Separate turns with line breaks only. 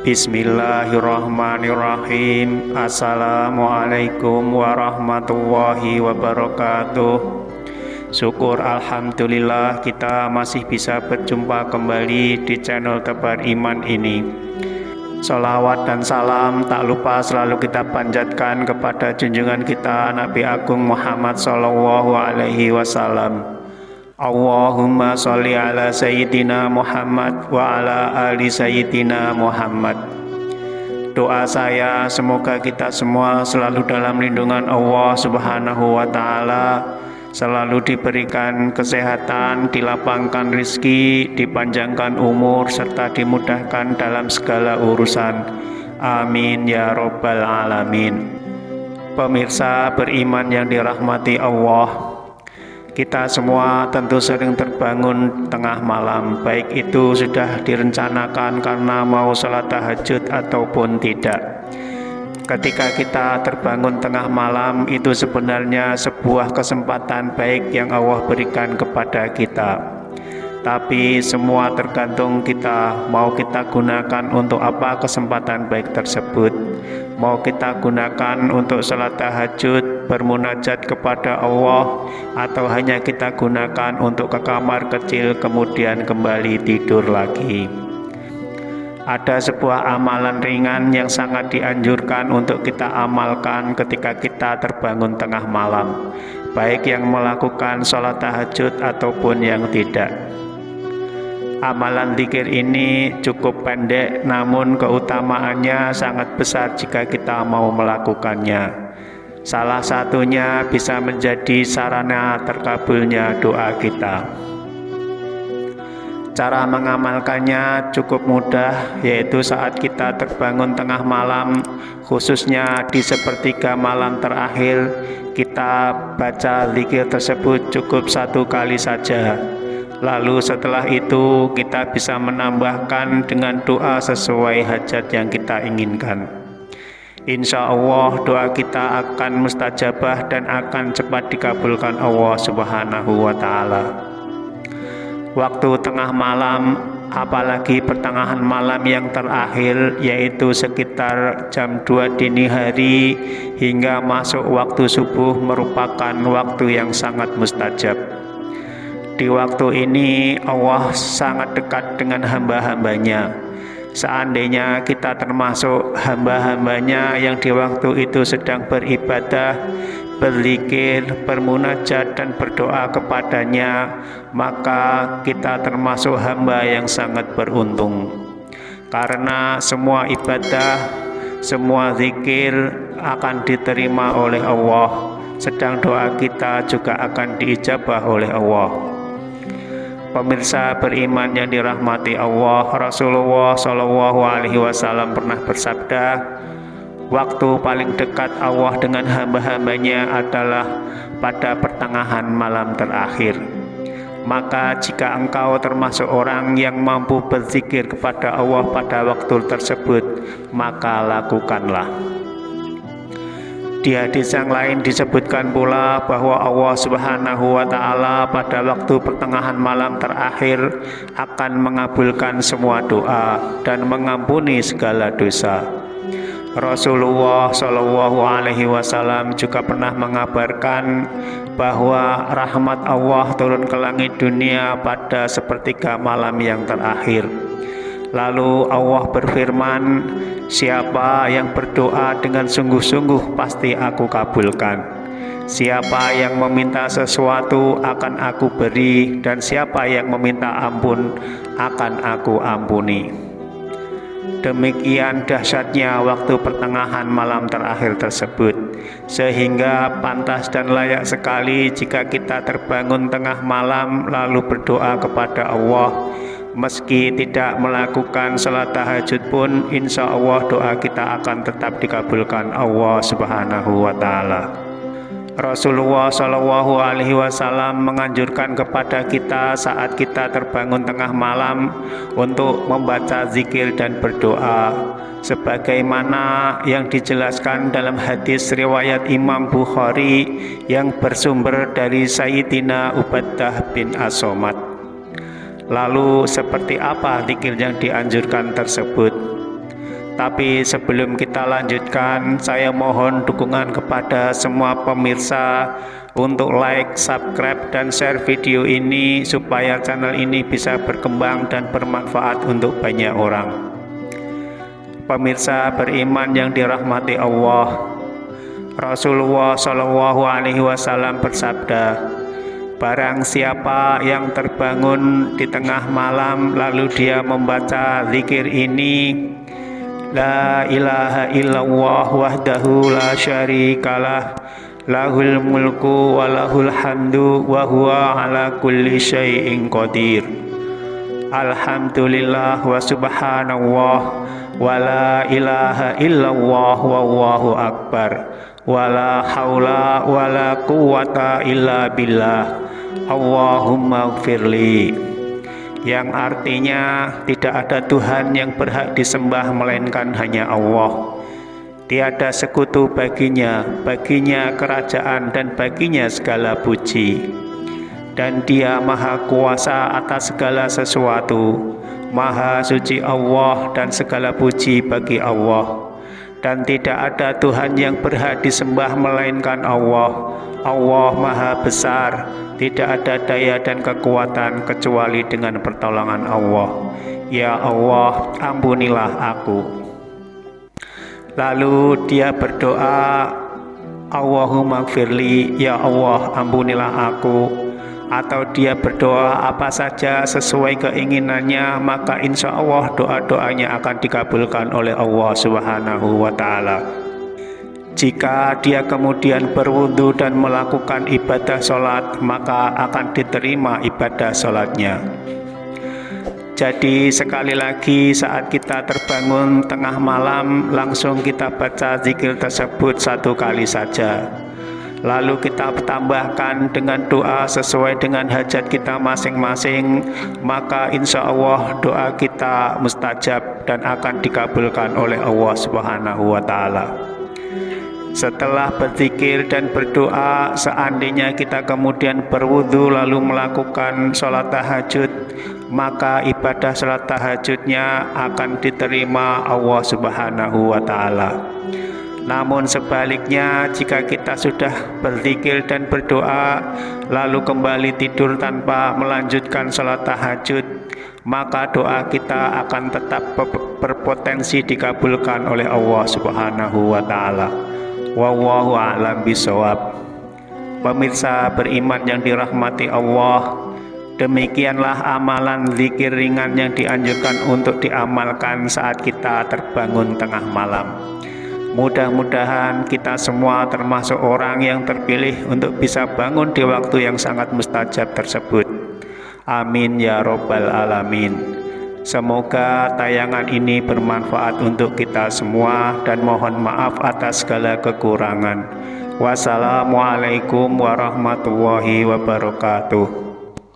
Bismillahirrahmanirrahim. Assalamualaikum warahmatullahi wabarakatuh. Syukur alhamdulillah kita masih bisa berjumpa kembali di channel Tebar Iman ini. Sholawat dan salam tak lupa selalu kita panjatkan kepada junjungan kita Nabi Agung Muhammad Sallallahu Alaihi Wasallam. Allahumma sholli ala Sayyidina Muhammad wa ala ali Sayyidina Muhammad. Doa saya semoga kita semua selalu dalam lindungan Allah Subhanahu wa Ta'ala, selalu diberikan kesehatan, dilapangkan rezeki, dipanjangkan umur, serta dimudahkan dalam segala urusan. Amin ya Rabbal Alamin. Pemirsa beriman yang dirahmati Allah, kita semua tentu sering terbangun tengah malam, baik itu sudah direncanakan karena mau sholat tahajud ataupun tidak. Ketika kita terbangun tengah malam, itu sebenarnya sebuah kesempatan baik yang Allah berikan kepada kita. Tapi semua tergantung kita, mau kita gunakan untuk apa kesempatan baik tersebut. Mau kita gunakan untuk sholat tahajud, bermunajat kepada Allah, atau hanya kita gunakan untuk ke kamar kecil kemudian kembali tidur lagi. Ada sebuah amalan ringan yang sangat dianjurkan untuk kita amalkan ketika kita terbangun tengah malam, baik yang melakukan sholat tahajud ataupun yang tidak. Amalan zikir ini cukup pendek, namun keutamaannya sangat besar jika kita mau melakukannya. Salah satunya bisa menjadi sarana terkabulnya doa kita. Cara mengamalkannya cukup mudah, yaitu saat kita terbangun tengah malam, khususnya di sepertiga malam terakhir, kita baca zikir tersebut cukup 1 kali saja. Lalu setelah itu kita bisa menambahkan dengan doa sesuai hajat yang kita inginkan. Insya Allah doa kita akan mustajabah dan akan cepat dikabulkan Allah Subhanahu wa Ta'ala. Waktu tengah malam, apalagi pertengahan malam yang terakhir, yaitu sekitar jam 2 dini hari hingga masuk waktu subuh, merupakan waktu yang sangat mustajab. Di waktu ini Allah sangat dekat dengan hamba-hambanya. Seandainya kita termasuk hamba-hambanya yang di waktu itu sedang beribadah, berzikir, bermunajat dan berdoa kepadanya, maka kita termasuk hamba yang sangat beruntung. Karena semua ibadah, semua zikir akan diterima oleh Allah, sedang doa kita juga akan diijabah oleh Allah. Pemirsa beriman yang dirahmati Allah, Rasulullah Shallallahu Alaihi Wasallam pernah bersabda, waktu paling dekat Allah dengan hamba-hambanya adalah pada pertengahan malam terakhir. Maka jika engkau termasuk orang yang mampu berzikir kepada Allah pada waktu tersebut, maka lakukanlah. Di hadis yang lain disebutkan pula bahwa Allah Subhanahu wa Ta'ala pada waktu pertengahan malam terakhir akan mengabulkan semua doa dan mengampuni segala dosa. Rasulullah Shallallahu Alaihi Wasallam juga pernah mengabarkan bahwa rahmat Allah turun ke langit dunia pada sepertiga malam yang terakhir. Lalu Allah berfirman, siapa yang berdoa dengan sungguh-sungguh pasti aku kabulkan. Siapa yang meminta sesuatu akan aku beri, dan siapa yang meminta ampun akan aku ampuni. Demikian dahsyatnya waktu pertengahan malam terakhir tersebut, sehingga pantas dan layak sekali jika kita terbangun tengah malam lalu berdoa kepada Allah. Meski tidak melakukan salat tahajud pun, insya Allah doa kita akan tetap dikabulkan Allah Subhanahu wa Ta'ala. Rasulullah Shallallahu Alaihi Wasallam menganjurkan kepada kita saat kita terbangun tengah malam untuk membaca zikir dan berdoa, sebagaimana yang dijelaskan dalam hadis riwayat Imam Bukhari yang bersumber dari Sayyidina Ubadah bin As-Somad. Lalu seperti apa zikir yang dianjurkan tersebut? Tapi sebelum kita lanjutkan, saya mohon dukungan kepada semua pemirsa untuk like, subscribe, dan share video ini supaya channel ini bisa berkembang dan bermanfaat untuk banyak orang. Pemirsa beriman yang dirahmati Allah, Rasulullah Shallallahu Alaihi Wasallam bersabda, barang siapa yang terbangun di tengah malam lalu dia membaca zikir ini, la ilaha illallah wahdahu la syarikalah, lahul mulku wa lahul hamdu wa huwa ala kulli syai'in qadir. Alhamdulillah wa subhanallah wa la ilaha illallah wallahu akbar wa la haula wa la quwata illa billah. Allahumma gfirli, yang artinya tidak ada Tuhan yang berhak disembah melainkan hanya Allah. Tiada sekutu baginya kerajaan dan baginya segala puji. Dan Dia maha kuasa atas segala sesuatu. Maha suci Allah dan segala puji bagi Allah. Dan tidak ada Tuhan yang berhak disembah melainkan Allah. Allah maha besar, tidak ada daya dan kekuatan kecuali dengan pertolongan Allah. Ya Allah, ampunilah aku. Lalu dia berdoa, Allahumma gfirli, ya Allah, ampunilah aku. Atau dia berdoa apa saja sesuai keinginannya, maka insya Allah doa-doanya akan dikabulkan oleh Allah Subhanahu wa Ta'ala. Jika dia kemudian berwudu dan melakukan ibadah sholat, maka akan diterima ibadah sholatnya. Jadi sekali lagi, saat kita terbangun tengah malam, langsung kita baca zikir tersebut 1 kali saja. Lalu kita tambahkan dengan doa sesuai dengan hajat kita masing-masing, maka insya Allah doa kita mustajab dan akan dikabulkan oleh Allah Subhanahu wa Ta'ala. Setelah berzikir dan berdoa, seandainya kita kemudian berwudu lalu melakukan sholat tahajud, maka ibadah sholat tahajudnya akan diterima Allah Subhanahu wa Ta'ala. Namun sebaliknya, jika kita sudah berzikir dan berdoa lalu kembali tidur tanpa melanjutkan sholat tahajud, maka doa kita akan tetap berpotensi dikabulkan oleh Allah Subhanahu wa Ta'ala. Wallahu a'lam bishawab. Pemirsa beriman yang dirahmati Allah, demikianlah amalan zikir ringan yang dianjurkan untuk diamalkan saat kita terbangun tengah malam. Mudah-mudahan kita semua termasuk orang yang terpilih untuk bisa bangun di waktu yang sangat mustajab tersebut. Amin ya robbal alamin. Semoga tayangan ini bermanfaat untuk kita semua dan mohon maaf atas segala kekurangan. Wassalamualaikum warahmatullahi wabarakatuh.